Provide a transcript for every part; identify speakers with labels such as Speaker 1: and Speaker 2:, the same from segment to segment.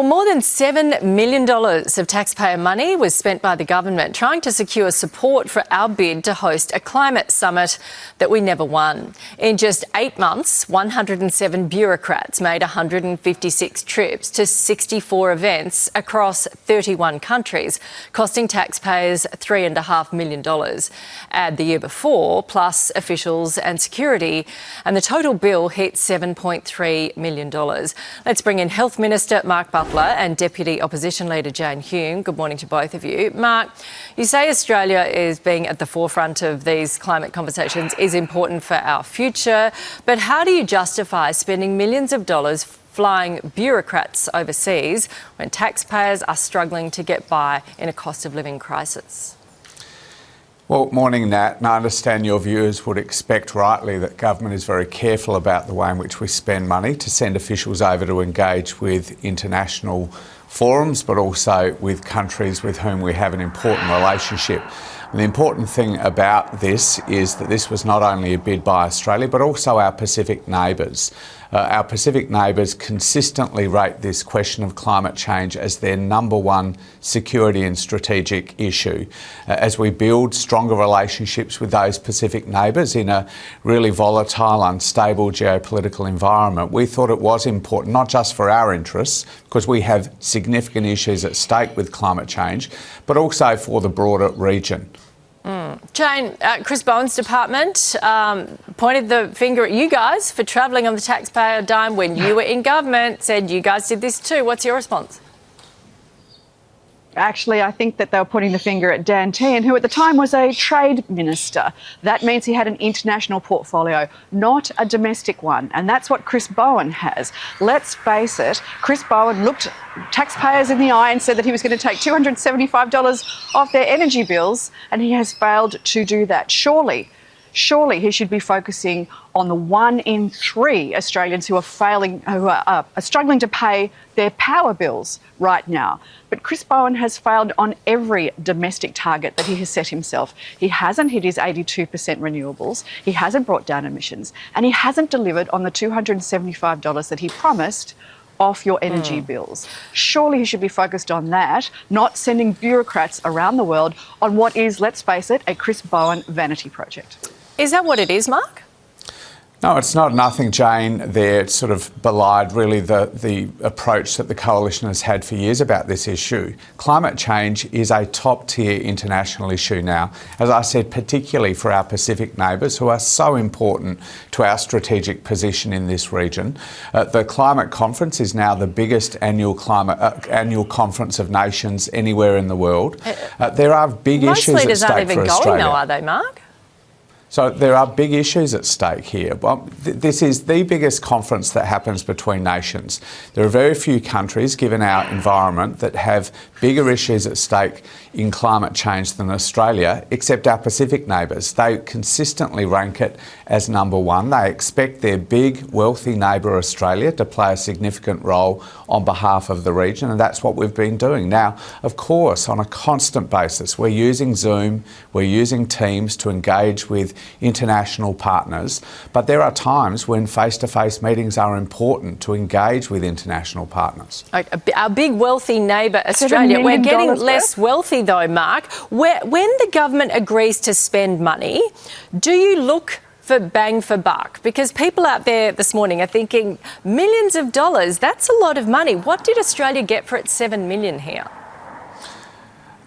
Speaker 1: Well, more than $7 million of taxpayer money was spent by the government trying to secure support for our bid to host a climate summit that we never won. In just 8 months, 107 bureaucrats made 156 trips to 64 events across 31 countries, costing taxpayers $3.5 million. Add the year before, plus officials and security, and the total bill hit $7.3 million. Let's bring in Health Minister Mark Butler and Deputy Opposition Leader Jane Hume. Good morning to both of you. Mark, you say Australia is being at the forefront of these climate conversations is important for our future, but how do you justify spending millions of dollars flying bureaucrats overseas when taxpayers are struggling to get by in a cost of living crisis?
Speaker 2: Well, morning, Nat, and I understand your viewers would expect rightly that government is very careful about the way in which we spend money to send officials over to engage with international forums, but also with countries with whom we have an important relationship. And the important thing about this is that this was not only a bid by Australia, but also our Pacific neighbours. Our Pacific neighbours consistently rate this question of climate change as their #1 security and strategic issue. As we build stronger relationships with those Pacific neighbours in a really volatile, unstable geopolitical environment, we thought it was important, not just for our interests, because we have significant issues at stake with climate change, but also for the broader region.
Speaker 1: Jane, Chris Bowen's department pointed the finger at you guys for travelling on the taxpayer dime when you were in government, said you guys did this too. What's your response?
Speaker 3: Actually, I think that they were pointing the finger at Dan Tehan, who at the time was a trade minister. That means he had an international portfolio, not a domestic one. And that's what Chris Bowen has. Let's face it, Chris Bowen looked taxpayers in the eye and said that he was going to take $275 off their energy bills, and he has failed to do that. Surely he should be focusing on the 1 in 3 Australians who are struggling to pay their power bills right now. But Chris Bowen has failed on every domestic target that he has set himself. He hasn't hit his 82% renewables, he hasn't brought down emissions, and he hasn't delivered on the $275 that he promised off your energy bills. Surely he should be focused on that, not sending bureaucrats around the world on what is, let's face it, a Chris Bowen vanity project.
Speaker 1: Is that what it is, Mark?
Speaker 2: No, it's not nothing, Jane. There, it's sort of belied really the approach that the coalition has had for years about this issue. Climate change is a top-tier international issue now, as I said, particularly for our Pacific neighbours who are so important to our strategic position in this region. The climate conference is now the biggest annual conference of nations anywhere in the world. There are big issues at stake for Australia. Most
Speaker 1: leaders aren't even going though, are they, Mark?
Speaker 2: So there are big issues at stake here. Well, this is the biggest conference that happens between nations. There are very few countries, given our environment, that have bigger issues at stake in climate change than Australia, except our Pacific neighbours. They consistently rank it as #1. They expect their big, wealthy neighbour Australia to play a significant role on behalf of the region, and that's what we've been doing. Now, of course, on a constant basis, we're using Zoom, we're using Teams to engage with international partners, but there are times when face-to-face meetings are important to engage with international partners.
Speaker 1: Our big wealthy neighbour Australia, we're getting less wealthy though, Mark. When the government agrees to spend money, do you look for bang for buck? Because people out there this morning are thinking millions of dollars, that's a lot of money. What did Australia get for its $7 million here?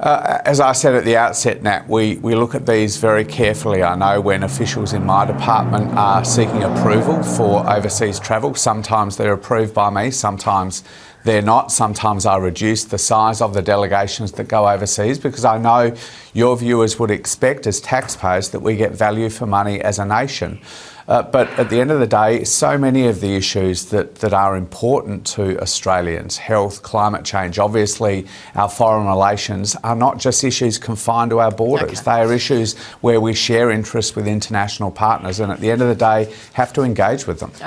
Speaker 2: As I said at the outset, Nat, we look at these very carefully. I know when officials in my department are seeking approval for overseas travel, sometimes they're approved by me, sometimes they're not. Sometimes I reduce the size of the delegations that go overseas because I know your viewers would expect as taxpayers that we get value for money as a nation. But at the end of the day, so many of the issues that are important to Australians, health, climate change, obviously our foreign relations, are not just issues confined to our borders. Okay. They are issues where we share interests with international partners and at the end of the day have to engage with them. Okay.